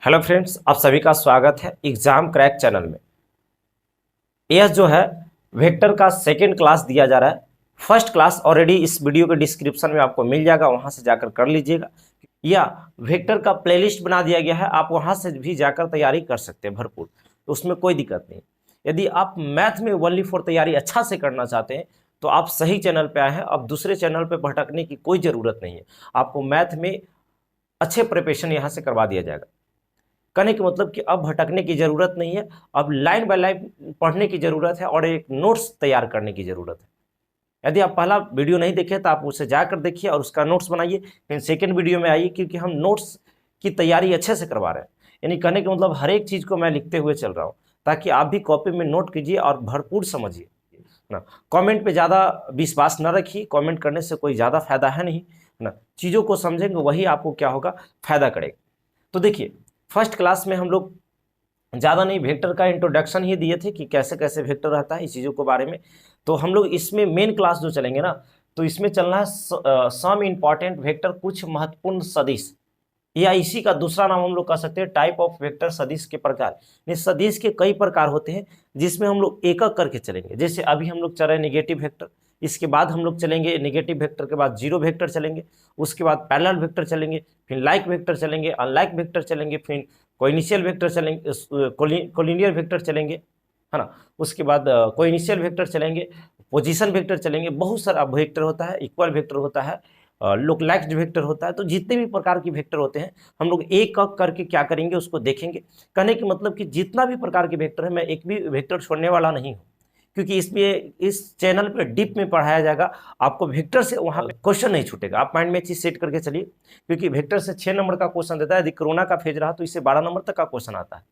Hello friends, आप सभी का स्वागत है एग्जाम क्रैक चैनल में। यह जो है वेक्टर का सेकंड क्लास दिया जा रहा है। फर्स्ट क्लास ऑलरेडी इस वीडियो के डिस्क्रिप्शन में आपको मिल जाएगा, वहां से जाकर कर लीजिएगा, या वेक्टर का प्लेलिस्ट बना दिया गया है, आप वहां से भी जाकर तैयारी कर सकते हैं भरपूर, तो उसमें कोई दिक्कत नहीं। यदि आप मैथ में ओनली फॉर तैयारी अच्छा से करना चाहते हैं तो आप सही चैनल पे आए हैं। अब दूसरे चैनल पे भटकने की कोई ज़रूरत नहीं है। आपको मैथ में अच्छे प्रिपरेशन यहाँ से करवा दिया जाएगा। कहने का मतलब कि अब भटकने की ज़रूरत नहीं है, अब लाइन बाय लाइन पढ़ने की ज़रूरत है और एक नोट्स तैयार करने की ज़रूरत है। यदि आप पहला वीडियो नहीं देखे तो आप उसे जाकर देखिए और उसका नोट्स बनाइए, फिर सेकंड वीडियो में आइए, क्योंकि हम नोट्स की तैयारी अच्छे से करवा रहे हैं। यानी कहने का मतलब हर एक चीज़ को मैं लिखते हुए चल रहा हूँ, ताकि आप भी कॉपी में नोट कीजिए और भरपूर समझिए ना। कमेंट पे ज़्यादा विश्वास न रखिए, कमेंट करने से कोई ज़्यादा फायदा है नहीं ना। चीज़ों को समझेंगे वही आपको क्या होगा, फायदा करेगा। तो देखिए, फर्स्ट क्लास में हम लोग ज़्यादा नहीं, वेक्टर का इंट्रोडक्शन ही दिए थे कि कैसे कैसे वेक्टर रहता है, इस चीज़ों के बारे में। तो हम लोग इसमें मेन क्लास जो चलेंगे ना, तो इसमें चलना है सम इम्पॉर्टेंट वेक्टर, कुछ महत्वपूर्ण सदिश, या इसी का दूसरा नाम हम लोग कह सकते हैं टाइप ऑफ वेक्टर, सदिश के प्रकार। ये सदिश के कई प्रकार होते हैं जिसमें हम लोग एक एक करके चलेंगे। जैसे अभी हम लोग चल रहे हैं निगेटिव वेक्टर, इसके बाद हम लोग चलेंगे निगेटिव वेक्टर के बाद जीरो वेक्टर चलेंगे, उसके बाद पैरेलल वेक्टर चलेंगे, फिर लाइक वेक्टर चलेंगे, अनलाइक वेक्टर चलेंगे, फिर कोइनिशियल वेक्टर चलेंगे, कोलिनियर वेक्टर चलेंगे, है ना। उसके बाद कोइनिशियल वेक्टर चलेंगे, पोजीशन वेक्टर चलेंगे, बहुत सारा वेक्टर होता है, इक्वल वेक्टर होता है, लोकलाइज्ड वेक्टर होता है। तो जितने भी प्रकार की वेक्टर होते हैं हम लोग एक एक करके क्या करेंगे उसको देखेंगे। कहने की मतलब कि जितना भी प्रकार के वेक्टर है, मैं एक भी वेक्टर छोड़ने वाला नहीं हूँ, क्योंकि इसमें इस चैनल पे डीप में पढ़ाया जाएगा। आपको वेक्टर से वहाँ पे क्वेश्चन नहीं छूटेगा, आप माइंड में चीज़ सेट करके चलिए, क्योंकि वेक्टर से 6 नंबर का क्वेश्चन देता है। यदि कोरोना का फेज रहा तो इससे 12 नंबर तक का क्वेश्चन आता है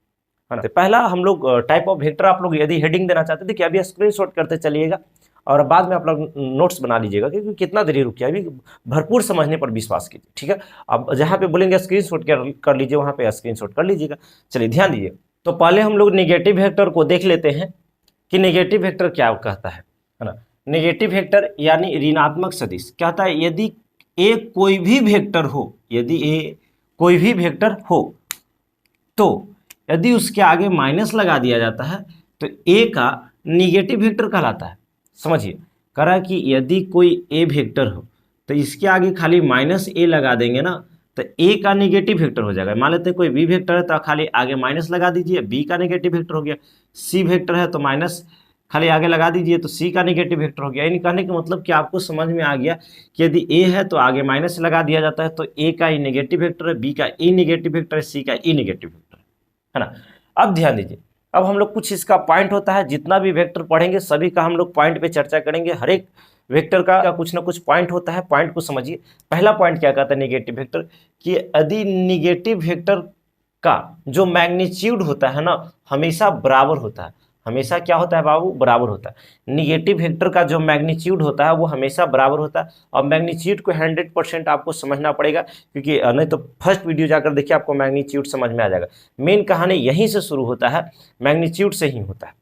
ना। तो पहला हम लोग टाइप ऑफ वेक्टर, आप लोग यदि हेडिंग देना चाहते हैं देखिए, अभी स्क्रीनशॉट करते चलिएगा और बाद में आप लोग नोट्स बना लीजिएगा, क्योंकि कितना देरी रुकिए, अभी भरपूर समझने पर विश्वास कीजिए, ठीक है। अब जहाँ पे बोलेंगे स्क्रीनशॉट कर लीजिए, वहाँ पे स्क्रीनशॉट कर लीजिएगा। चलिए ध्यान दीजिए। तो पहले हम लोग नेगेटिव वेक्टर को देख लेते हैं कि नेगेटिव वेक्टर क्या कहता है ना। नेगेटिव वेक्टर यानी ऋणात्मक सदिश कहता है, यदि ए कोई भी वेक्टर हो, यदि ए कोई भी वेक्टर हो, तो यदि उसके आगे माइनस लगा दिया जाता है तो ए का निगेटिव वेक्टर कहलाता है। समझिए, कह रहा है कि यदि कोई ए वेक्टर हो तो इसके आगे खाली माइनस ए लगा देंगे ना, तो ए का निगेटिव वेक्टर हो जाएगा। मान लेते हैं कोई बी वेक्टर है तो खाली आगे माइनस लगा दीजिए, बी का निगेटिव वेक्टर हो गया। सी वेक्टर है तो माइनस खाली आगे लगा दीजिए, तो सी का निगेटिव वेक्टर हो गया। यानी कहने का मतलब कि आपको समझ में आ गया कि यदि ए है तो आगे माइनस लगा दिया जाता है, तो ए का ई निगेटिव वेक्टर है, बी का ई निगेटिव वेक्टर है, सी का ई निगेटिव वेक्टर है ना। अब ध्यान दीजिए, अब हम लोग कुछ इसका पॉइंट होता है, जितना भी वेक्टर पढ़ेंगे सभी का हम लोग पॉइंट पे चर्चा करेंगे। हर एक वेक्टर का कुछ ना कुछ पॉइंट होता है, पॉइंट को समझिए। पहला पॉइंट क्या कहता है नेगेटिव वेक्टर, कि यदि निगेटिव वेक्टर का जो मैग्नीट्यूड होता है ना, हमेशा बराबर होता है। हमेशा क्या होता है बाबू, बराबर होता है। निगेटिव वेक्टर का जो मैग्नीट्यूड होता है वो हमेशा बराबर होता है। और मैग्नीट्यूड को 100% आपको समझना पड़ेगा, क्योंकि नहीं तो फर्स्ट वीडियो जाकर देखिए, आपको मैग्नीट्यूड समझ में आ जाएगा। मेन कहानी यहीं से शुरू होता है, मैग्नीट्यूड से ही होता है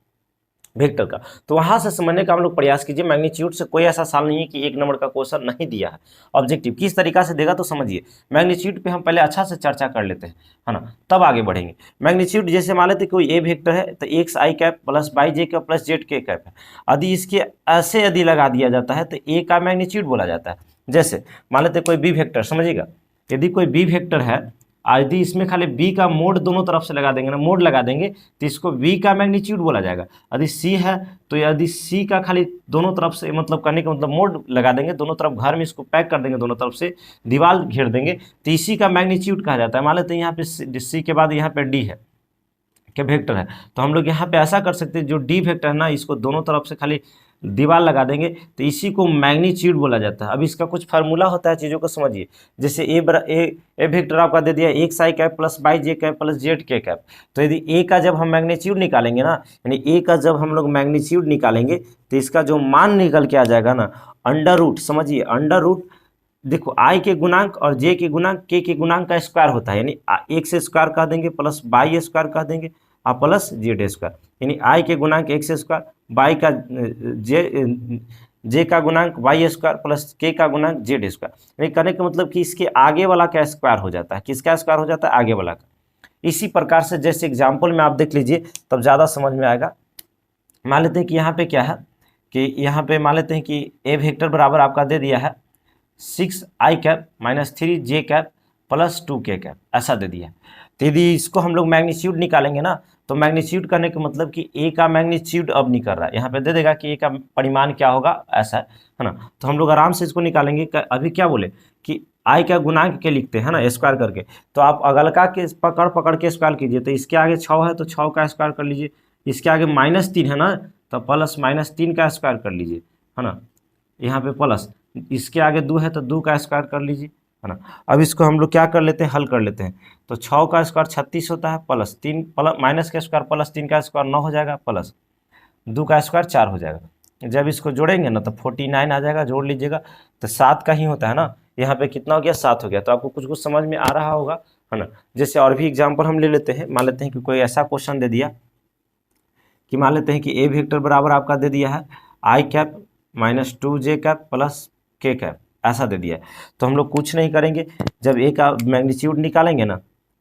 वेक्टर का। तो वहां से समझने का हम लोग प्रयास कीजिए। मैग्नीट्यूड से कोई ऐसा सवाल नहीं है कि 1 नंबर का क्वेश्चन नहीं दिया है। ऑब्जेक्टिव किस तरीका से देगा तो समझिए। मैग्नीट्यूड पे हम पहले अच्छा से चर्चा कर लेते हैं, है ना, तब आगे बढ़ेंगे। मैग्नीट्यूड जैसे मान लेते कोई ए वेक्टर है तो एक्स आई कैप प्लस वाई जे कैप प्लस जेड के कैप है। यदि इसके ऐसे यदि लगा दिया जाता है तो ए का मैग्नीट्यूड बोला जाता है। जैसे मान लेते कोई बी वेक्टर, समझिएगा, यदि कोई बी वेक्टर है, यदि इसमें खाली बी का मोड दोनों तरफ से लगा देंगे ना, मोड लगा देंगे, तो इसको बी का मैग्नीट्यूड बोला जाएगा। यदि सी है तो यदि सी का खाली दोनों तरफ से, मतलब करने का मतलब मोड लगा देंगे, दोनों तरफ घर में इसको पैक कर देंगे, दोनों तरफ से दीवार घेर देंगे, तो इसी का मैग्नीट्यूड कहा जाता है। मान लेते हैं यहाँ पे सी के बाद यहाँ पे डी है, क्या वेक्टर है, तो हम लोग यहाँ पे ऐसा कर सकते हैं, जो डी वेक्टर है ना, इसको दोनों तरफ से खाली दीवार लगा देंगे, तो इसी को मैग्नीट्यूड बोला जाता है। अब इसका कुछ फार्मूला होता है, चीज़ों को समझिए। जैसे ए वेक्टर आपका दे दिया एक्स आई कैप प्लस वाई जे कैप प्लस जेड के कैप, तो यदि ए का जब हम मैग्नीट्यूड निकालेंगे ना, यानी ए का जब हम लोग मैग्नीट्यूड निकालेंगे तो इसका जो मान निकल के आ जाएगा ना, अंडर रूट, समझिए, अंडर रूट, देखो आई के गुणांक और जे के गुणांक के गुणांक का स्क्वायर होता है, यानी एक्स स्क्वायर कह देंगे प्लस वाई स्क्वायर कह देंगे और प्लस जेड स्क्वायर, यानी आई के गुणांक एक्स स्क्वायर, वाई का जे का गुणांक वाई स्क्वायर प्लस के का गुणांक जेड स्क्वायर। यानी कहने का मतलब कि इसके आगे वाला का स्क्वायर हो जाता है। किसका स्क्वायर हो जाता है, आगे वाला का। इसी प्रकार से जैसे एग्जाम्पल में आप देख लीजिए तब ज़्यादा समझ में आएगा। मान लेते हैं कि यहाँ पे क्या है कि यहाँ पे मान लेते हैं कि ए वेक्टर बराबर आपका दे दिया है 6i cap minus 3j cap plus 2k cap, ऐसा दे दिया है। तो यदि इसको हम लोग मैग्नीट्यूड निकालेंगे ना, तो मैग्नीट्यूड करने का मतलब कि ए का मैग्नीट्यूड अब नहीं कर रहा है, यहाँ पे दे देगा कि ए का परिमाण क्या होगा, ऐसा है ना। तो हम लोग आराम से इसको निकालेंगे। अभी क्या बोले कि आई का गुणांक के लिखते हैं ना, स्क्वायर करके, तो आप अगलका के पकड़ के स्क्वायर कीजिए। तो इसके आगे 6 है तो 6 का स्क्वायर कर लीजिए, इसके आगे -3 है ना, तो प्लस -3 का स्क्वायर कर लीजिए, है ना। यहाँ पे प्लस, इसके आगे 2 है तो 2 का स्क्वायर कर लीजिए, है ना। अब इसको हम लोग क्या कर लेते हैं, हल कर लेते हैं। तो 6 का स्क्वायर 36 होता है, प्लस 3 प्लस माइनस का स्क्वायर प्लस 3 का स्क्वायर 9 हो जाएगा, प्लस 2 का स्क्वायर 4 हो जाएगा। जब इसको जोड़ेंगे ना तो 49 आ जाएगा, जोड़ लीजिएगा। तो 7 का ही होता है ना, यहाँ पे कितना हो गया, 7 हो गया। तो आपको कुछ कुछ समझ में आ रहा होगा, है ना। जैसे और भी एग्जाम्पल हम ले लेते हैं। मान लेते हैं कि कोई ऐसा क्वेश्चन दे दिया कि मान लेते हैं कि ए वेक्टर बराबर आपका दे दिया है I cap minus 2j cap plus k cap, ऐसा दे दिया है। तो हम लोग कुछ नहीं करेंगे, जब ए का मैग्नीट्यूड निकालेंगे ना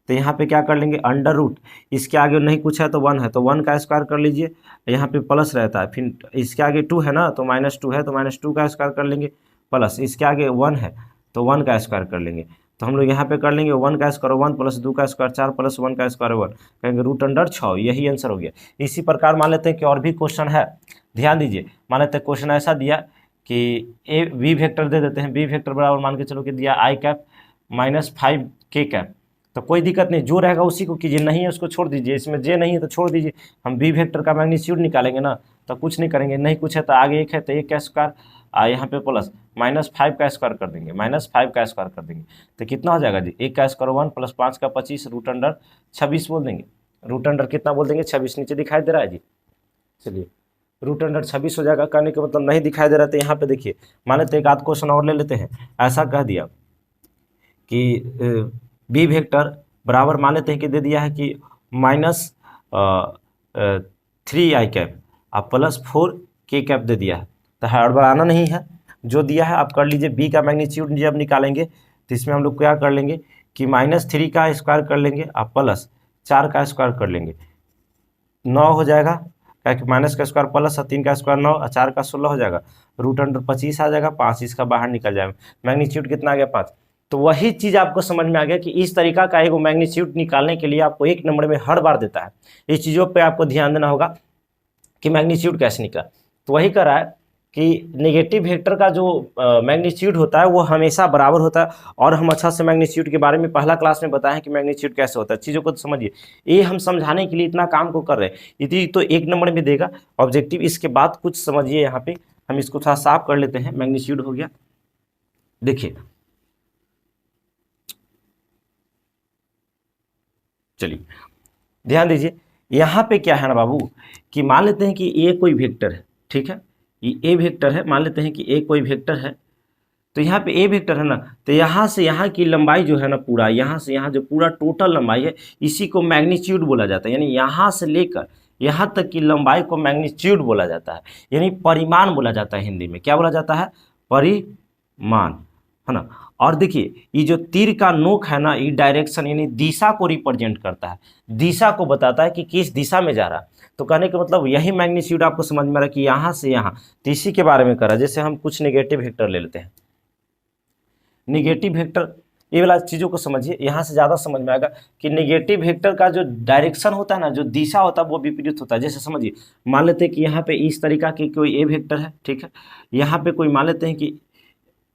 तो यहाँ पे क्या कर लेंगे, अंडर रूट, इसके आगे नहीं कुछ है तो 1 है तो 1 का स्क्वायर कर लीजिए, यहाँ पे प्लस रहता है, फिर इसके आगे 2 है ना तो -2 है तो -2 का स्क्वायर कर लेंगे, प्लस इसके आगे 1 है तो 1 का स्क्वायर कर लेंगे। तो हम लोग यहाँ पे कर लेंगे 1 का स्क्वायर 1 प्लस 2 का स्क्वायर 4 प्लस 1 का स्क्वायर 1, कहेंगे √6, यही आंसर हो गया। इसी प्रकार मान लेते हैं कि और भी क्वेश्चन है, ध्यान दीजिए। मान लेते हैं क्वेश्चन ऐसा दिया कि ए वी वेक्टर दे देते हैं, बी वेक्टर बराबर मान के चलो कि दिया आई कैप माइनस 5k कैप। तो कोई दिक्कत नहीं, जो रहेगा उसी को कीजिए, नहीं है उसको छोड़ दीजिए, इसमें जे नहीं है तो छोड़ दीजिए। हम बी वेक्टर का मैग्नीट्यूड निकालेंगे ना तो कुछ नहीं करेंगे, नहीं कुछ है तो आगे 1 है तो 1 का स्क्वायर, यहाँ पे प्लस -5 का स्क्वायर कर देंगे, -5 का स्क्वायर कर देंगे। तो कितना हो जाएगा जी, 1 का स्क्वायर 1 प्लस 5 का 25 √26 बोल देंगे। √, कितना बोल देंगे, 26 नीचे दिखाई दे रहा है जी। चलिए √26 हो जाएगा। कहने का मतलब नहीं दिखाई दे रहा तो यहाँ पे देखिए, मान लेते एक आध क्वेश्चन और ले लेते हैं। ऐसा कह दिया कि बी वेक्टर बराबर मान लेते हैं कि दे दिया है कि -3i कैप अब प्लस 4k कैप दे दिया है। तो हड़बड़ाना नहीं है, जो दिया है आप कर लीजिए। बी का मैग्नीट्यूड जब निकालेंगे तो इसमें हम लोग क्या कर लेंगे कि -3 का स्क्वायर कर लेंगे आप प्लस 4 का स्क्वायर कर लेंगे, 9 हो जाएगा, क्या कि माइनस का स्क्वायर प्लस 3 का स्क्वायर 9 और 4 का 16 हो जाएगा, √25 आ जाएगा, 5 इसका बाहर निकल जाएगा। मैग्नीट्यूड कितना आ गया, 5। तो वही चीज़ आपको समझ में आ गया कि इस तरीका का एक मैग्नीट्यूड निकालने के लिए आपको 1 नंबर में हर बार देता है। इस चीज़ों पे आपको ध्यान देना होगा कि मैग्नीट्यूड कैसे निकला। तो वही कर रहा है कि नेगेटिव वेक्टर का जो मैग्नीट्यूड होता है वो हमेशा बराबर होता है। और हम अच्छा से मैग्नीट्यूड के बारे में पहला क्लास में बताएं कि मैग्नीट्यूड कैसे होता है, चीज़ों को तो समझिए। ये हम समझाने के लिए इतना काम को कर रहे हैं, यदि तो 1 नंबर में देगा ऑब्जेक्टिव। इसके बाद कुछ समझिए, यहाँ पे हम इसको थोड़ा साफ कर लेते हैं। मैग्नीट्यूड हो गया, देखिए चलिए ध्यान दीजिए। यहाँ पे क्या है ना बाबू कि मान लेते हैं कि ए कोई वेक्टर है, ठीक है, ये ए वेक्टर है, मान लेते हैं कि ए कोई वेक्टर है। तो यहाँ पे ए वेक्टर है ना, तो यहाँ से यहाँ की लंबाई जो है ना पूरा, यहाँ से यहाँ जो पूरा टोटल लंबाई है इसी को मैग्नीट्यूड बोला जाता है। यानी यहाँ से लेकर यहाँ तक की लंबाई को मैग्नीट्यूड बोला जाता है, यानी परिमाण बोला जाता है। हिंदी में क्या बोला जाता है, परिमाण, है ना। और देखिए ये जो तीर का नोक है ना, ये डायरेक्शन यानी दिशा को रिप्रेजेंट करता है, दिशा को बताता है कि किस दिशा में जा रहा है। तो कहने का मतलब यही मैग्नीट्यूड आपको समझ में आ रहा है कि यहाँ से यहाँ, तो इसी के बारे में करा। जैसे हम कुछ नेगेटिव वेक्टर ले लेते हैं, नेगेटिव वेक्टर, ये वाला चीज़ों को समझिए, यहाँ से ज़्यादा समझ में आएगा कि नेगेटिव वेक्टर का जो डायरेक्शन होता है ना, जो दिशा होता है वो विपरीत होता है। जैसे समझिए, मान लेते हैं कि यहाँ पे इस तरीका की कोई ए वेक्टर है, ठीक है, यहाँ पे कोई मान लेते हैं कि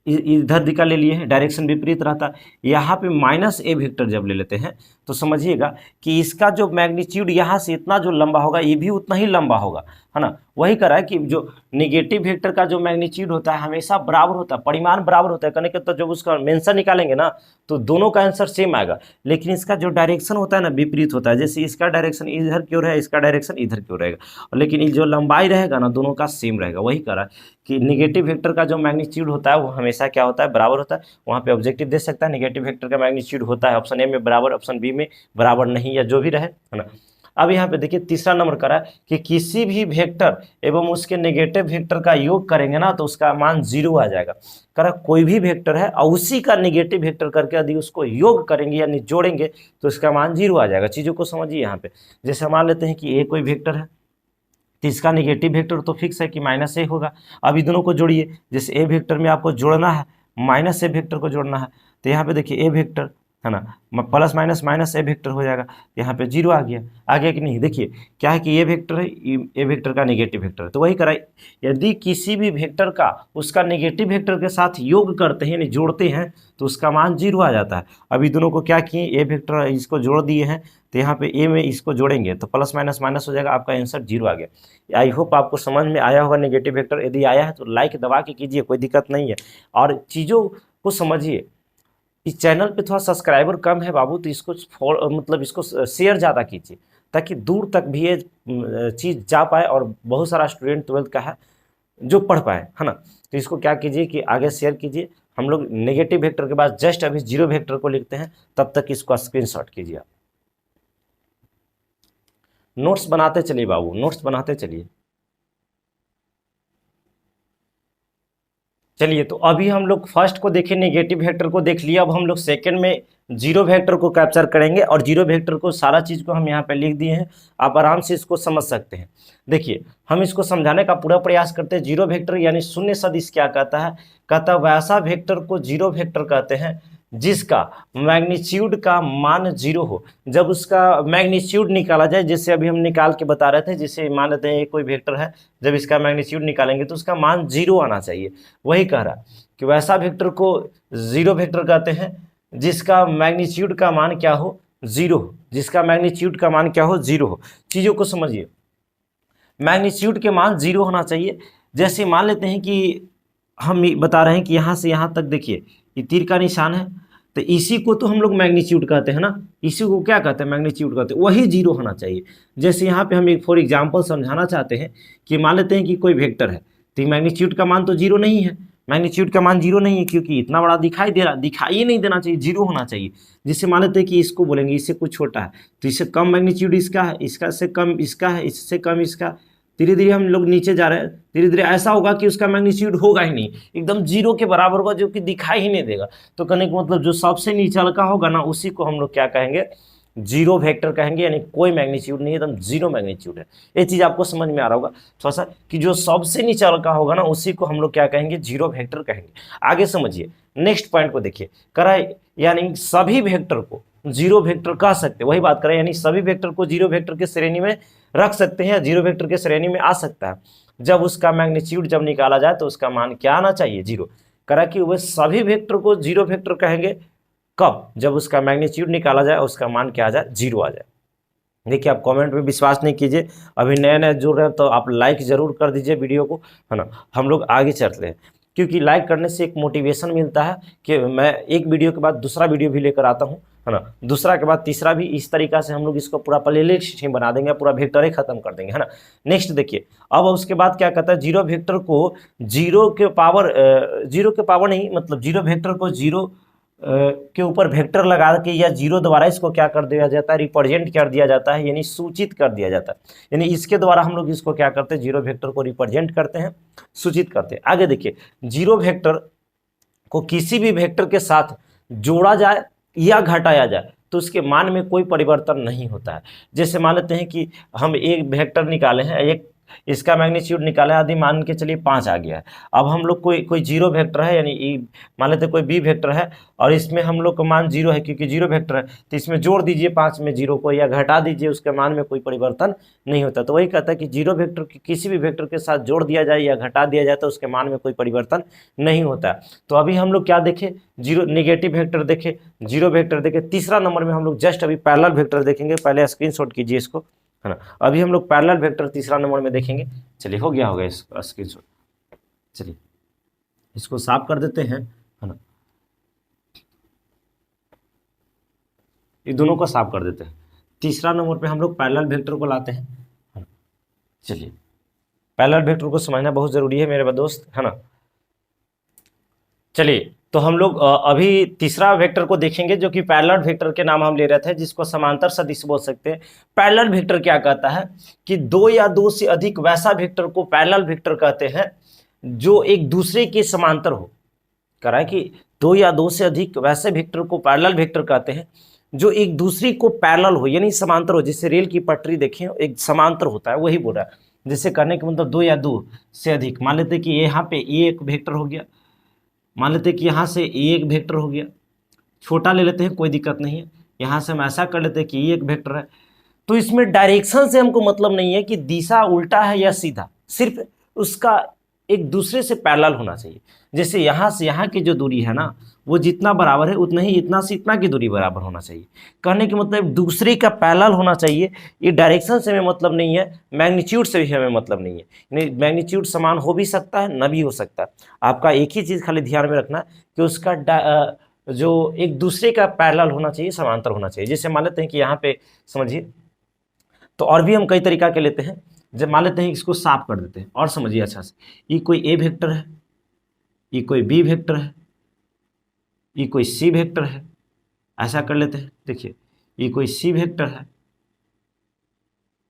इधर दिशा ले लिए हैं, डायरेक्शन विपरीत रहता है। यहाँ पे -a वेक्टर जब ले लेते हैं तो समझिएगा कि इसका जो मैग्नीट्यूड यहाँ से इतना जो लंबा होगा ये भी उतना ही लंबा होगा, है ना। वही करा है कि जो नेगेटिव वेक्टर का जो मैग्नीट्यूड होता है हमेशा बराबर होता है, परिमाण बराबर होता है। कहने का तो जब उसका मेंशन निकालेंगे ना तो दोनों का आंसर सेम आएगा, लेकिन इसका जो डायरेक्शन होता है ना विपरीत होता है। जैसे इसका डायरेक्शन इधर की ओर है, इसका डायरेक्शन इधर की ओर रहेगा, और लेकिन जो लंबाई रहेगा ना दोनों का सेम रहेगा। वही करा कि नेगेटिव वेक्टर का जो मैग्नीट्यूड होता है वो हमेशा क्या होता है, बराबर होता है। वहाँ पे ऑब्जेक्टिव दे सकता है, नेगेटिव वेक्टर का मैग्नीट्यूड होता है ऑप्शन ए में बराबर, ऑप्शन बी में बराबर नहीं, या जो भी रहे, है ना। अब यहाँ पे देखिए तीसरा नंबर करा है कि किसी भी वेक्टर एवं उसके नेगेटिव वेक्टर का योग करेंगे ना तो उसका मान 0 आ जाएगा। करा कोई भी वेक्टर है और उसी का नेगेटिव वेक्टर करके यदि उसको योग करेंगे यानी जोड़ेंगे तो इसका मान 0 आ जाएगा। चीज़ों को समझिए यहाँ पे, जैसे मान लेते हैं कि ए कोई वेक्टर है तो इसका नेगेटिव वेक्टर तो फिक्स है कि -a होगा। अब इन दोनों को जोड़िए, जैसे ए वेक्टर में आपको जोड़ना है -a वेक्टर को जोड़ना है, तो यहाँ पे देखिए ए वेक्टर है ना, प्लस माइनस माइनस ए वेक्टर हो जाएगा, यहाँ पे 0 आ गया कि नहीं। देखिए क्या है कि ये वेक्टर है, ए वेक्टर का नेगेटिव वेक्टर है, तो वही कराई यदि किसी भी वेक्टर का उसका नेगेटिव वेक्टर के साथ योग करते हैं यानी जोड़ते हैं तो उसका मान 0 आ जाता है। अभी दोनों को क्या किए, ए वेक्टर इसको जोड़ दिए हैं तो यहाँ पे ए में इसको जोड़ेंगे तो प्लस माइनस माइनस हो जाएगा, आपका आंसर 0 आ गया। आई होप आपको समझ में आया होगा नेगेटिव वेक्टर। यदि आया है तो लाइक दबा के कीजिए, कोई दिक्कत नहीं है। और चीज़ों को समझिए, इस चैनल पे थोड़ा सब्सक्राइबर कम है बाबू, तो इसको मतलब इसको शेयर ज़्यादा कीजिए ताकि दूर तक भी ये चीज़ जा पाए और बहुत सारा स्टूडेंट 12th का है जो पढ़ पाए, है ना। तो इसको क्या कीजिए कि आगे शेयर कीजिए। हम लोग नेगेटिव वेक्टर के बाद जस्ट अभी 0 वेक्टर को लिखते हैं, तब तक इसको स्क्रीनशॉट कीजिए। आप नोट्स बनाते चलिए बाबू, नोट्स बनाते चलिए। चलिए तो अभी हम लोग फर्स्ट को देखें, नेगेटिव वेक्टर को देख लिया। अब हम लोग सेकंड में 0 वेक्टर को कैप्चर करेंगे और 0 वेक्टर को सारा चीज़ को हम यहाँ पे लिख दिए हैं, आप आराम से इसको समझ सकते हैं। देखिए हम इसको समझाने का पूरा प्रयास करते हैं। 0 वेक्टर यानी शून्य सदिश क्या कहता है, कहता है वैसा वेक्टर को 0 वेक्टर कहते हैं जिसका मैग्नीट्यूड का मान 0 हो। जब उसका मैग्नीट्यूड निकाला जाए, जैसे अभी हम निकाल के बता रहे थे, जैसे मान लेते हैं ये कोई वेक्टर है, जब इसका मैग्नीट्यूड निकालेंगे तो उसका मान 0 आना चाहिए। वही कह रहा कि वैसा वेक्टर को 0 वेक्टर कहते हैं जिसका मैग्नीट्यूड का मान क्या हो, 0 हो, जिसका मैग्नीट्यूड का मान क्या हो, 0 हो। चीज़ों को समझिए, मैग्नीट्यूड के मान 0 होना चाहिए। जैसे मान लेते हैं कि हम बता रहे हैं कि यहाँ से यहाँ तक देखिए ये तीर का निशान है, तो इसी को तो हम लोग मैग्नीट्यूड कहते हैं ना, इसी को क्या कहते हैं, मैग्नीट्यूड कहते हैं, वही 0 होना चाहिए। जैसे यहाँ पे हम एक फॉर एग्जांपल समझाना चाहते हैं कि मान लेते हैं कि कोई वेक्टर है, तो मैग्नीट्यूड का मान तो 0 नहीं है, मैग्नीट्यूड का मान 0 नहीं है क्योंकि इतना बड़ा दिखाई दे रहा, दिखाई नहीं देना चाहिए, 0 होना चाहिए। जिससे मान लेते हैं कि इसको बोलेंगे इससे कुछ छोटा है तो इससे कम मैग्नीट्यूड इसका है, इसका से कम इसका है, इससे कम इसका। धीरे धीरे हम लोग नीचे जा रहे हैं, धीरे धीरे ऐसा होगा कि उसका मैग्नीट्यूड होगा ही नहीं, एकदम 0 के बराबर होगा, जो कि दिखाई ही नहीं देगा। तो कहने का मतलब जो सबसे नीचे का होगा ना, उसी को हम लोग क्या कहेंगे, 0 वेक्टर कहेंगे, यानी कोई मैग्नीट्यूड नहीं है, एकदम 0 मैग्नीट्यूड है। ये चीज़ आपको समझ में आ रहा होगा थोड़ा सा कि जो सबसे नीचे का होगा ना, उसी को हम लोग क्या कहेंगे, 0 वेक्टर कहेंगे। आगे समझिए, नेक्स्ट पॉइंट को देखिए, करा यानी सभी वेक्टर को 0 वेक्टर कह सकते, वही बात करें, यानी सभी वेक्टर को 0 वेक्टर के श्रेणी में रख सकते हैं, 0 वेक्टर के श्रेणी में आ सकता है जब उसका मैग्नीट्यूड जब निकाला जाए तो उसका मान क्या आना चाहिए, 0। करा कि वह सभी वेक्टर को 0 वेक्टर कहेंगे कब, जब उसका मैग्नीट्यूड निकाला जाए उसका मान क्या आ जाए, 0 आ जाए। देखिए आप कमेंट पे विश्वास नहीं कीजिए, अभी नए नए जुड़ रहे हैं तो आप लाइक जरूर कर दीजिए वीडियो को, है ना। हम लोग आगे चलते हैं क्योंकि लाइक करने से एक मोटिवेशन मिलता है कि मैं एक वीडियो के बाद दूसरा वीडियो भी लेकर आता हूँ, है ना, दूसरा के बाद तीसरा भी। इस तरीका से हम लोग इसको पूरा प्लेलिस्ट बना देंगे, पूरा वेक्टर ही खत्म कर देंगे, है ना। नेक्स्ट देखिए, अब उसके बाद क्या कहता है, 0 वेक्टर को 0 के पावर नहीं, मतलब 0 वेक्टर को 0 के ऊपर वेक्टर लगा के या 0 द्वारा इसको क्या कर दिया जाता है, रिप्रेजेंट कर दिया जाता है, यानी सूचित कर दिया जाता है। यानी इसके द्वारा हम लोग इसको क्या करते हैं, 0 वेक्टर को रिप्रेजेंट करते हैं, सूचित करते हैं। आगे देखिए, 0 वेक्टर को किसी भी वेक्टर के साथ जोड़ा जाए या घटाया जाए तो उसके मान में कोई परिवर्तन नहीं होता है। जैसे मान लेते हैं कि हम एक वेक्टर निकाले हैं, एक इसका मैग्नीट्यूड निकाला है, आदि मान के चलिए 5 आ गया है। अब हम लोग कोई 0 वेक्टर है, यानी मान लेते हैं कोई बी वेक्टर है और इसमें हम लोग का मान 0 है क्योंकि 0 वेक्टर है, तो इसमें जोड़ दीजिए 5 में 0 को या घटा दीजिए, उसके मान में कोई परिवर्तन नहीं होता। तो वही कहता है कि 0 वेक्टर किसी भी वेक्टर के साथ जोड़ दिया जाए या घटा दिया जाए तो उसके मान में कोई परिवर्तन नहीं होता। तो अभी हम लोग क्या देखें, 0 नेगेटिव वेक्टर देखे, 0 वेक्टर देखे। तीसरा नंबर में हम लोग जस्ट अभी पैरेलल वेक्टर देखेंगे, पहले स्क्रीनशॉट कीजिए इसको, है ना। अभी हम लोग पैरेलल वेक्टर तीसरा नंबर में देखेंगे। चलिए हो गया होगा इसका स्क्रीनशॉट, चलिए इसको साफ कर देते हैं, है ना, ये दोनों को साफ कर देते हैं। तीसरा नंबर पे हम लोग पैरेलल वेक्टर को लाते हैं, है ना। चलिए पैरेलल वेक्टर को समझना बहुत जरूरी है मेरे दोस्त, है ना। चलिए तो हम लोग अभी तीसरा वेक्टर को देखेंगे जो कि पैरेलल वेक्टर के नाम हम ले रहे थे, जिसको समांतर सदिश बोल सकते हैं। पैरेलल वेक्टर क्या कहता है कि दो या दो से अधिक वैसा वेक्टर को पैरेलल वेक्टर कहते हैं जो एक दूसरे के समांतर हो। कह रहा है कि दो या दो से अधिक वैसे वेक्टर को पैरेलल वेक्टर कहते हैं जो एक दूसरे को पैरेलल हो, यानी समांतर हो। जैसे रेल की पटरी देखें, एक समांतर होता है, वही बोल रहा है। जैसे करने के मतलब दो या दो से अधिक, मान लेते कि यहाँ पे ये एक वेक्टर हो गया, मान लेते कि यहाँ से ये एक वेक्टर हो गया, छोटा ले लेते हैं, कोई दिक्कत नहीं है। यहाँ से हम ऐसा कर लेते हैं कि ये एक वेक्टर है। तो इसमें डायरेक्शन से हमको मतलब नहीं है कि दिशा उल्टा है या सीधा, सिर्फ उसका एक दूसरे से पैरेलल होना चाहिए। जैसे यहाँ से यहाँ की जो दूरी है ना, वो जितना बराबर है उतना ही इतना से इतना की दूरी बराबर होना चाहिए। कहने के मतलब दूसरे का पैरेलल होना चाहिए। ये डायरेक्शन से हमें मतलब नहीं है, मैग्नीट्यूड से भी हमें मतलब नहीं है। यानी मैग्नीट्यूड समान हो भी सकता है, न भी हो सकता है। आपका एक ही चीज़ खाली ध्यान में रखना कि उसका जो एक दूसरे का पैरेलल होना चाहिए, समांतर होना चाहिए। जैसे मान लेते हैं कि यहाँ पे समझिए, तो और भी हम कई तरीका के लेते हैं। जब मान लेते हैं इसको साफ कर देते हैं और समझिए अच्छा से, ये कोई ए वेक्टर है, ये कोई बी वेक्टर है, ये कोई सी वेक्टर है, ऐसा कर लेते हैं। देखिए ये कोई सी वेक्टर है,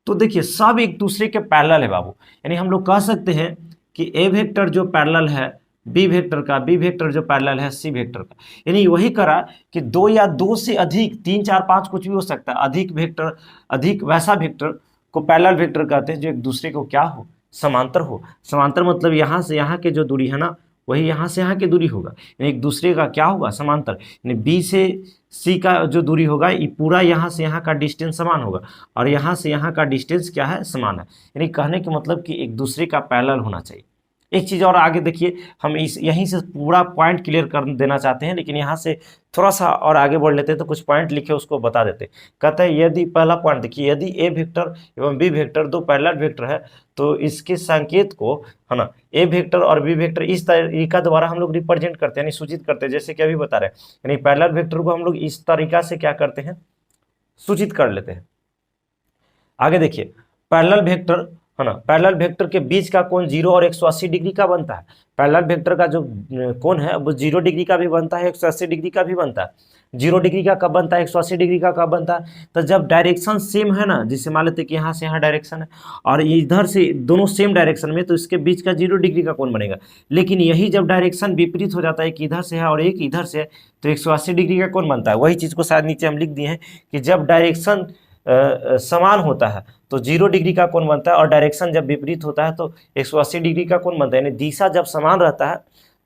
तो देखिए सब एक दूसरे के पैरेलल है बाबू। यानी हम लोग कह सकते हैं कि ए वेक्टर जो पैरेलल है बी वेक्टर का, बी वेक्टर जो पैरेलल है सी वेक्टर का। यानी वही करा कि दो या दो से अधिक, तीन चार पांच कुछ भी हो सकता है, अधिक वेक्टर, अधिक वैसा वेक्टर को पैरेलल वेक्टर कहते हैं जो एक दूसरे को क्या हो, समांतर हो। समांतर मतलब यहाँ से यहाँ की जो दूरी है ना, वही यहाँ से यहाँ की दूरी होगा, यानी एक दूसरे का क्या होगा, समांतर। यानी बी से सी का जो दूरी होगा, ये पूरा यहाँ से यहाँ का डिस्टेंस समान होगा, और यहाँ से यहाँ का डिस्टेंस क्या है, समान है। यानी कहने के मतलब कि एक दूसरे का पैरेलल होना चाहिए। एक चीज़ और आगे देखिए, हम इस यहीं से पूरा पॉइंट क्लियर कर देना चाहते हैं, लेकिन यहाँ से थोड़ा सा और आगे बढ़ लेते हैं, तो कुछ पॉइंट लिखे उसको बता देते हैं। कहते हैं यदि, पहला पॉइंट देखिए, यदि ए वेक्टर एवं बी वेक्टर दो पैरेलल वेक्टर है तो इसके संकेत को, है ना, ए वेक्टर और बी वेक्टर इस तरीका द्वारा हम लोग रिप्रेजेंट करते हैं, यानी सूचित करते हैं। जैसे कि अभी बता रहे हैं, यानी पैरेलल वेक्टर को हम लोग इस तरीका से क्या करते हैं, सूचित कर लेते हैं। आगे देखिए, पैरेलल वेक्टर, है ना, पैरेलल वेक्टर के बीच का कोण 0 और 180 डिग्री का बनता है। पैरेलल वेक्टर का जो कोण है वो 0 डिग्री का भी बनता है, 180 डिग्री का भी बनता है। 0 डिग्री का कब बनता है, 180 डिग्री का कब बनता है, तो जब डायरेक्शन सेम है ना। जैसे मान लेते कि यहाँ से यहाँ डायरेक्शन है और इधर से दोनों सेम डायरेक्शन में, तो इसके बीच का 0 डिग्री का कोण बनेगा। लेकिन यही जब डायरेक्शन विपरीत हो जाता है, एक इधर से है और एक इधर से है, तो 180 डिग्री का कोण बनता है। वही चीज़ को शायद नीचे हम लिख दिए हैं कि जब डायरेक्शन समान होता है तो 0 डिग्री का कोण बनता है, और डायरेक्शन जब विपरीत होता है तो 180 डिग्री का कोण बनता है। यानी दिशा जब समान रहता है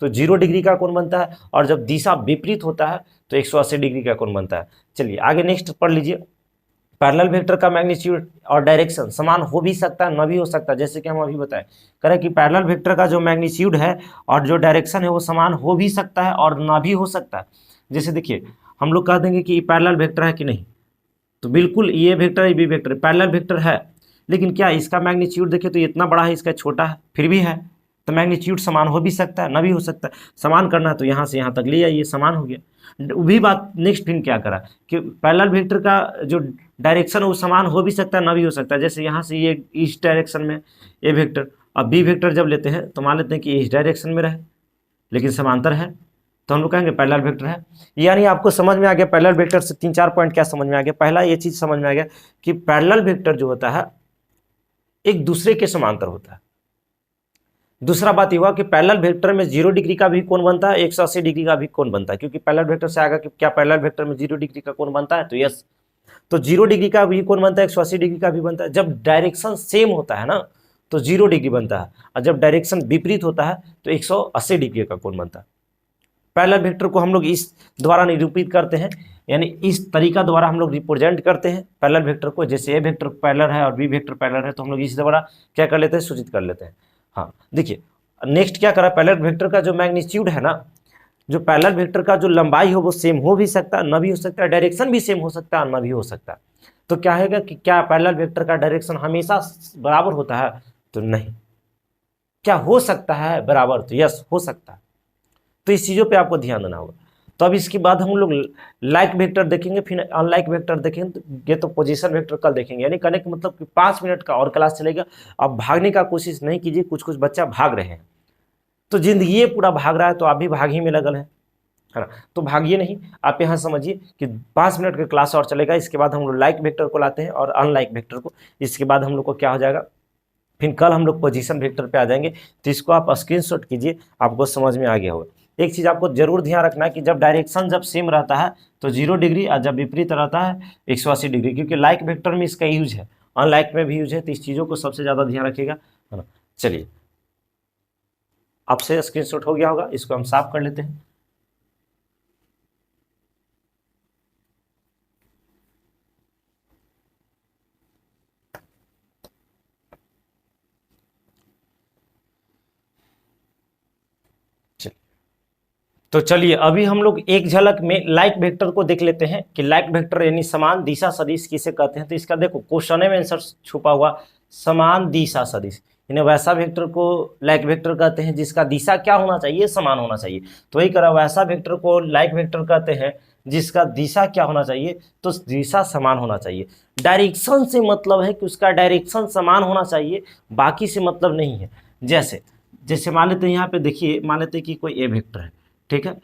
तो 0 डिग्री का कोण बनता है, और जब दिशा विपरीत होता है तो 180 डिग्री का कोण बनता है। चलिए आगे नेक्स्ट पढ़ लीजिए। पैरेलल वेक्टर का मैग्नीट्यूड और डायरेक्शन समान हो भी सकता है, न भी हो सकता है। जैसे कि हम अभी बताएं, करें कि पैरेलल वेक्टर का जो मैग्नीट्यूड है और जो डायरेक्शन है वो समान हो भी सकता है और न भी हो सकता है। जैसे देखिए, हम लोग कह देंगे कि पैरेलल वेक्टर है कि नहीं, तो बिल्कुल ये वेक्टर, ये बी वेक्टर पैरेलल वेक्टर है, लेकिन क्या इसका मैग्नीट्यूड देखें तो ये इतना बड़ा है, इसका छोटा है, फिर भी है, तो मैग्नीट्यूड समान हो भी सकता है, ना भी हो सकता है। समान करना है तो यहाँ से यहाँ तक ले आइए, समान हो गया। वो भी बात नेक्स्ट फिर क्या करा कि पैरेलल वेक्टर का जो डायरेक्शन है वो समान हो भी सकता है, ना भी हो सकता है। जैसे यहाँ से ये इस डायरेक्शन में ए वेक्टर, अब बी वेक्टर जब लेते हैं तो मान लेते हैं कि इस डायरेक्शन में रहे लेकिन समांतर है, तो हम लोग कहेंगे पैरेलल वेक्टर है। यानी आपको समझ में आ गया पैरेलल वेक्टर से तीन चार पॉइंट क्या समझ में आ गया। पहला ये चीज समझ में आ गया कि पैरेलल वेक्टर जो होता है एक दूसरे के समांतर होता है। दूसरा बात ये हुआ कि पैरेलल वेक्टर में 0 डिग्री का भी कोण बनता है, 180 डिग्री का भी कोण बनता है, क्योंकि पैरेलल वेक्टर से आएगा कि क्या पैरेलल वेक्टर में 0 डिग्री का कोण बनता है, तो यस, तो 0 डिग्री का भी कोण बनता है, 180 डिग्री का भी बनता है। जब डायरेक्शन सेम होता है ना तो 0 डिग्री बनता है, और जब डायरेक्शन विपरीत होता है तो 180 डिग्री का कोण बनता है। पैरेलल वेक्टर को हम लोग इस द्वारा निरूपित करते हैं, यानी इस तरीका द्वारा हम लोग रिप्रेजेंट करते हैं पैरेलल वेक्टर को। जैसे ए वेक्टर पैरेलल है और बी वेक्टर पैरेलल है, तो हम लोग इस द्वारा क्या कर लेते हैं, सूचित कर लेते हैं। हाँ देखिए, नेक्स्ट क्या करा, पैरेलल वेक्टर का जो मैग्नीट्यूड है ना, जो पैरेलल वेक्टर का जो लंबाई हो वो सेम हो भी सकता है, न भी हो सकता है, डायरेक्शन भी सेम हो सकता है, न भी हो सकता है। तो क्या है कि क्या पैरेलल वेक्टर का डायरेक्शन हमेशा बराबर होता है, तो नहीं। क्या हो सकता है बराबर, तो यस हो सकता है। तो इस चीज़ों पे आपको ध्यान देना होगा। तो अब इसके बाद हम लोग लाइक वेक्टर देखेंगे, फिर अनलाइक वेक्टर देखेंगे, तो पोजीशन वेक्टर कल देखेंगे। यानी कहने का मतलब कि 5 मिनट का और क्लास चलेगा। अब भागने का कोशिश नहीं कीजिए, कुछ कुछ बच्चा भाग रहे हैं, तो जिंदगी पूरा भाग रहा है, तो आप भी भाग ही में लगल हैं। है ना। तो भागिए नहीं, आप यहाँ समझिए कि 5 मिनट का क्लास और चलेगा, इसके बाद हम लोग लाइक वेक्टर को लाते हैं और अनलाइक वेक्टर को, इसके बाद हम लोग को क्या हो जाएगा, फिर कल हम लोग पोजीशन वेक्टर पे आ जाएंगे। तो इसको आप स्क्रीनशॉट कीजिए, आपको समझ में आ गया होगा। एक चीज़ आपको जरूर ध्यान रखना है कि जब डायरेक्शन जब सेम रहता है तो 0 डिग्री, और जब विपरीत रहता है 180 डिग्री, क्योंकि लाइक वेक्टर में इसका यूज है, अनलाइक में भी यूज है। तो इस चीज़ों को सबसे ज़्यादा ध्यान रखिएगा, है ना। चलिए, आपसे स्क्रीनशॉट हो गया होगा, इसको हम साफ कर लेते हैं। तो चलिए अभी हम लोग एक झलक में लाइक वेक्टर को देख लेते हैं कि लाइक वेक्टर यानी समान दिशा सदिश किसे कहते हैं। तो इसका देखो क्वेश्चन में आंसर छुपा हुआ, समान दिशा सदिश यानी वैसा वेक्टर को लाइक वेक्टर कहते हैं जिसका दिशा क्या होना चाहिए, समान होना चाहिए। तो वही करा, वैसा वेक्टर को लाइक वेक्टर कहते हैं जिसका दिशा क्या होना चाहिए, तो दिशा समान होना चाहिए। डायरेक्शन से मतलब है कि उसका डायरेक्शन समान होना चाहिए, बाकी से मतलब नहीं है। जैसे जैसे मान लेते हैं, यहाँ पे देखिए, मान लेते हैं कि कोई ए वेक्टर है, ठीक है,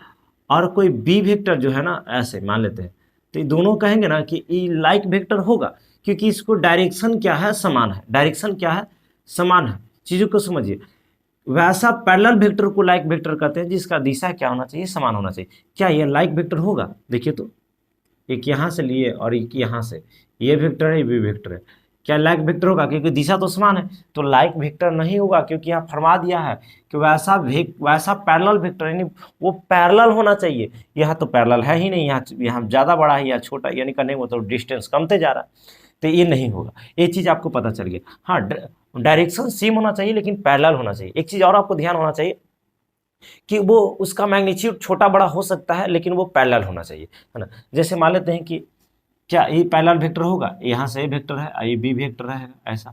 और कोई बी वेक्टर जो है ना, ऐसे मान लेते हैं, तो ये दोनों कहेंगे ना कि ये लाइक वेक्टर होगा, क्योंकि इसको डायरेक्शन क्या है, समान है। डायरेक्शन क्या है, समान है। चीज़ों को समझिए, वैसा पैरेलल वेक्टर को लाइक वेक्टर कहते हैं जिसका दिशा क्या होना चाहिए, समान होना चाहिए। क्या ये लाइक वेक्टर होगा? देखिए तो, एक यहाँ से लिए और एक यहाँ से, ये वेक्टर है, ये बी वेक्टर है, क्या लाइक वेक्टर होगा? क्योंकि दिशा तो समान है, तो लाइक वेक्टर नहीं होगा, क्योंकि यहाँ फरमा दिया है कि वैसा पैरेलल वेक्टर, यानी वो पैरेलल होना चाहिए। यहाँ तो पैरेलल है ही नहीं, यहाँ ज़्यादा बड़ा है या छोटा, यानी करने को तो डिस्टेंस कमते जा रहा है, तो ये नहीं होगा। ये चीज़ आपको पता चल गया। हाँ, डायरेक्शन सेम होना चाहिए लेकिन पैरेलल होना चाहिए। एक चीज़ और आपको ध्यान होना चाहिए कि वो उसका मैग्नीट्यूड छोटा बड़ा हो सकता है लेकिन वो पैरेलल होना चाहिए, है ना। जैसे मान लेते हैं कि क्या ये पैरेलल वेक्टर होगा, यहाँ से ए वेक्टर है, ये बी वेक्टर है, ऐसा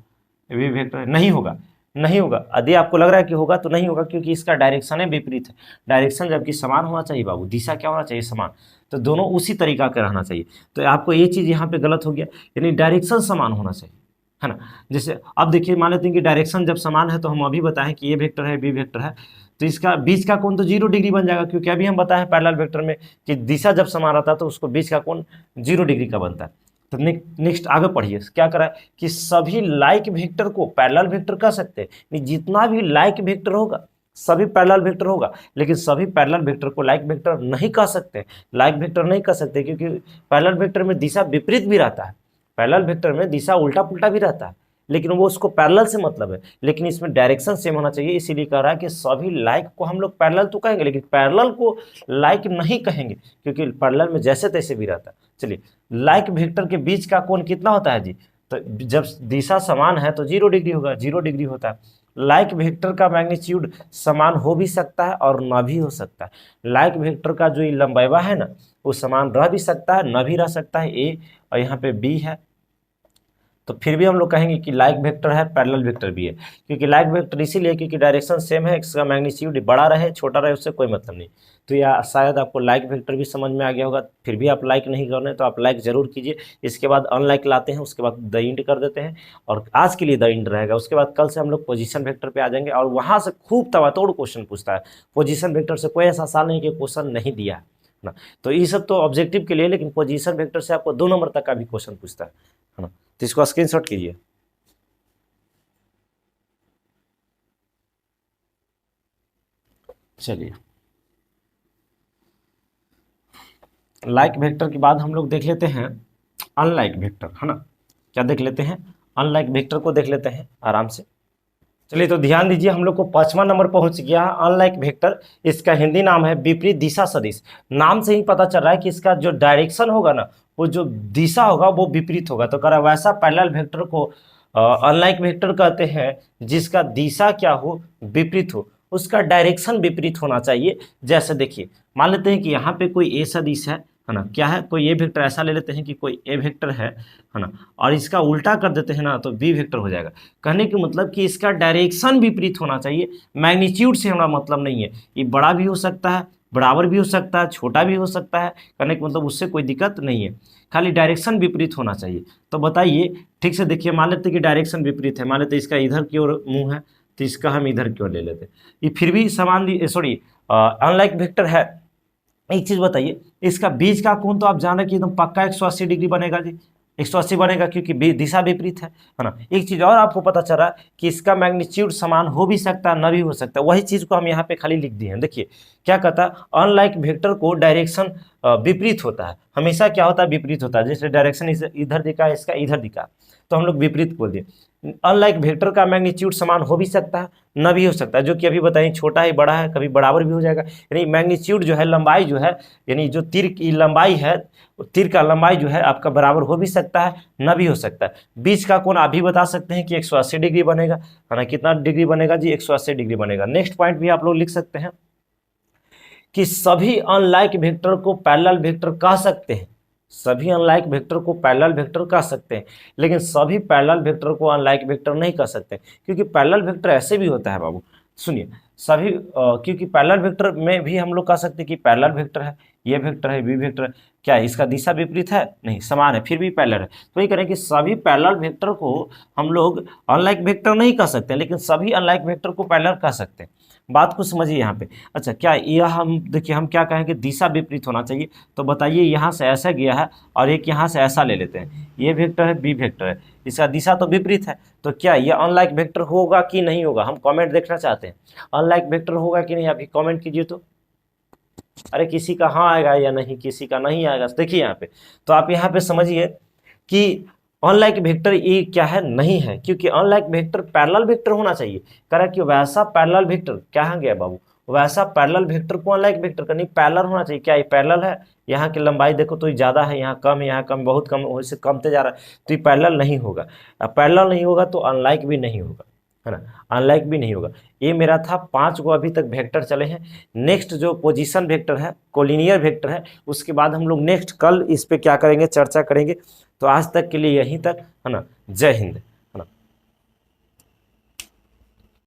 बी वेक्टर है, नहीं होगा, नहीं होगा। यदि आपको लग रहा है कि होगा तो नहीं होगा, क्योंकि इसका डायरेक्शन है विपरीत है। डायरेक्शन जबकि समान होना चाहिए बाबू, दिशा क्या होना चाहिए, समान। तो दोनों उसी तरीका का रहना चाहिए। तो आपको ये चीज़ यहाँ पे गलत हो गया, यानी डायरेक्शन समान होना चाहिए, है ना। जैसे अब देखिए, मान लेते हैं कि डायरेक्शन जब समान है, तो हम अभी बताएं कि ये वेक्टर है, बी वेक्टर है, तो इसका बीच का कोण तो 0 डिग्री बन जाएगा, क्योंकि अभी हम बताएं पैरेलल वेक्टर में कि दिशा जब समान रहता है तो उसको बीच का कोण 0 डिग्री का बनता है। तो नेक्स्ट आगे पढ़िए, क्या करा है कि सभी लाइक वेक्टर को पैरेलल वेक्टर कह सकते हैं। जितना भी लाइक वेक्टर होगा सभी पैरेलल वेक्टर होगा, लेकिन सभी पैरेलल वेक्टर को लाइक वेक्टर नहीं कह सकते। लाइक वेक्टर नहीं कह सकते क्योंकि पैरेलल वेक्टर में दिशा विपरीत भी रहता है, पैरेलल वेक्टर में दिशा उल्टा पुल्टा भी रहता है, लेकिन वो उसको पैरेलल से मतलब है। लेकिन इसमें डायरेक्शन सेम होना चाहिए, इसीलिए कह रहा है कि सभी लाइक को हम लोग पैरेलल तो कहेंगे, लेकिन पैरेलल को लाइक नहीं कहेंगे, क्योंकि पैरेलल में जैसे तैसे भी रहता है। चलिए, लाइक वेक्टर के बीच का कोण कितना होता है जी? तो जब दिशा समान है तो 0 डिग्री होगा, 0 डिग्री होता है। लाइक वेक्टर का मैग्नीट्यूड समान हो भी सकता है और न भी हो सकता है। लाइक वेक्टर का जो लंबाई है ना, वो समान रह भी सकता है, न भी रह सकता है, ए और यहाँ पे बी है, तो फिर भी हम लोग कहेंगे कि लाइक वेक्टर है, पैरेलल वेक्टर भी है। क्योंकि लाइक वेक्टर इसीलिए क्योंकि डायरेक्शन सेम है, इसका मैग्नीट्यूड बड़ा रहे छोटा रहे उससे कोई मतलब नहीं। तो या शायद आपको लाइक वेक्टर भी समझ में आ गया होगा, फिर भी आप लाइक नहीं कर रहे तो आप लाइक जरूर कीजिए। इसके बाद अनलाइक लाते हैं, उसके बाद द इंड कर देते हैं, और आज के लिए द इंड रहेगा। उसके बाद कल से हम लोग पोजीशन वेक्टर पे आ जाएंगे, और वहाँ से खूब तबातोड़ क्वेश्चन पूछता है। पोजीशन वेक्टर से कोई ऐसा सवाल नहीं कि क्वेश्चन नहीं दिया है ना। तो ये सब तो ऑब्जेक्टिव के लिए, लेकिन पोजीशन वेक्टर से आपको 2 नंबर तक का भी क्वेश्चन पूछता है ना। तो इसको स्क्रीनशॉट कीजिए। चलिए, लाइक वेक्टर के बाद हम लोग देख लेते हैं अनलाइक वेक्टर, है ना। क्या देख लेते हैं? अनलाइक वेक्टर को देख लेते हैं आराम से। चलिए, तो ध्यान दीजिए, हम लोग को 5वां नंबर पहुंच गया है अनलाइक वेक्टर। इसका हिंदी नाम है विपरीत दिशा सदिश। नाम से ही पता चल रहा है कि इसका जो डायरेक्शन होगा ना, वो जो दिशा होगा वो विपरीत होगा। तो कह रहा है वैसा पैरेलल वेक्टर को अनलाइक वेक्टर कहते हैं जिसका दिशा क्या हो, विपरीत हो, उसका डायरेक्शन विपरीत होना चाहिए। जैसे देखिए, मान लेते हैं कि यहाँ पे कोई ए सदिश है ना, क्या है, कोई ए वेक्टर ऐसा ले लेते हैं कि कोई ए वेक्टर है ना, और इसका उल्टा कर देते हैं ना तो बी वेक्टर हो जाएगा। कहने के मतलब कि इसका डायरेक्शन विपरीत होना चाहिए, मैग्नीट्यूड से हमारा मतलब नहीं है। ये बड़ा भी हो सकता है, बराबर भी हो सकता है, छोटा भी हो सकता है, कहने के मतलब उससे कोई दिक्कत नहीं है, खाली डायरेक्शन विपरीत होना चाहिए। तो बताइए, ठीक से देखिए, मान लेते कि डायरेक्शन विपरीत है, मान लेते इसका इधर की ओर मुंह है तो इसका हम इधर की ओर ले लेते, ये फिर भी समान, सॉरी अनलाइक वेक्टर है, एक चीज बताइए, इसका बीच का कोण तो आप जान रहे कि एकदम पक्का 180 डिग्री बनेगा जी, 180 बनेगा क्योंकि दिशा विपरीत है ना। एक चीज और आपको पता चल रहा है कि इसका मैग्नीट्यूड समान हो भी सकता है, न भी हो सकता है। वही चीज को हम यहाँ पे खाली लिख दिए हैं। देखिए क्या कहता है, अनलाइक वेक्टर को डायरेक्शन विपरीत होता है, हमेशा क्या होता है, विपरीत होता है। जैसे डायरेक्शन इधर दिखा, इसका इधर दिखा, तो हम लोग विपरीत बोल दिए। अनलाइक वेक्टर का मैग्नीट्यूड समान हो भी सकता है, न भी हो सकता है, जो कि अभी बताइए छोटा है बड़ा है, कभी बराबर भी हो जाएगा। यानी मैग्नीट्यूड जो है, लंबाई जो है, यानी जो तीर की लंबाई है, तीर का लंबाई जो है आपका बराबर हो भी सकता है, न भी हो सकता है। बीच का कोण आप भी बता सकते हैं कि 180 डिग्री बनेगा, है ना। कितना डिग्री बनेगा जी, 180 डिग्री बनेगा। नेक्स्ट पॉइंट भी आप लोग लिख सकते हैं कि सभी अनलाइक वेक्टर को पैरेलल वेक्टर कह सकते हैं। सभी अनलाइक वेक्टर को पैरेलल वेक्टर कह सकते हैं, लेकिन सभी पैरेलल वेक्टर को अनलाइक वेक्टर नहीं कह सकते, क्योंकि पैरेलल वेक्टर ऐसे भी होता है बाबू। सुनिए, सभी क्योंकि पैरेलल वेक्टर में भी हम लोग कह सकते हैं कि पैरेलल वेक्टर है, ये वेक्टर है, बी वेक्टर है, क्या इसका दिशा विपरीत है, नहीं, समान है, फिर भी पैरेलल है। तो ये करें कि सभी पैरेलल वेक्टर को हम लोग अनलाइक वेक्टर नहीं कह सकते, लेकिन सभी अनलाइक वेक्टर को पैरेलल कह सकते हैं। बात को समझिए यहाँ पे। अच्छा, क्या यह हम देखिए, हम क्या कहेंगे, दिशा विपरीत होना चाहिए। तो बताइए, यहाँ से ऐसा गया है और एक यहाँ से ऐसा ले लेते हैं, ये वेक्टर है, बी वेक्टर है, इसका दिशा तो विपरीत है, तो क्या ये अनलाइक वेक्टर होगा कि नहीं होगा, हम कमेंट देखना चाहते हैं। अनलाइक वेक्टर होगा कि नहीं, अभी कमेंट कीजिए तो। अरे किसी का हाँ आएगा या नहीं, किसी का नहीं आएगा। देखिए यहाँ पे, तो आप यहाँ पे समझिए कि अनलाइक वेक्टर ये क्या है, नहीं है, क्योंकि अनलाइक वेक्टर पैरेलल वेक्टर होना चाहिए। कह रहा कि वैसा पैरेलल वेक्टर, कहाँ गया बाबू, वैसा पैरेलल वेक्टर को अनलाइक वेक्टर का नहीं, पैरेलल होना चाहिए। क्या ये पैरेलल है, यहाँ की लंबाई देखो तो ये ज़्यादा है, यहाँ कम है, यहाँ कम, बहुत कम, वैसे कमते जा रहा है, तो ये पैरेलल नहीं होगा। अब पैरेलल नहीं होगा तो अनलाइक भी नहीं होगा, है ना, अनलाइक भी नहीं होगा। ये मेरा था 5 को अभी तक वेक्टर चले हैं। नेक्स्ट जो पोजीशन वेक्टर है, कोलिनियर वेक्टर है, उसके बाद हम लोग नेक्स्ट कल इस पे क्या करेंगे, चर्चा करेंगे। तो आज तक के लिए यहीं तक, है ना। जय हिंद।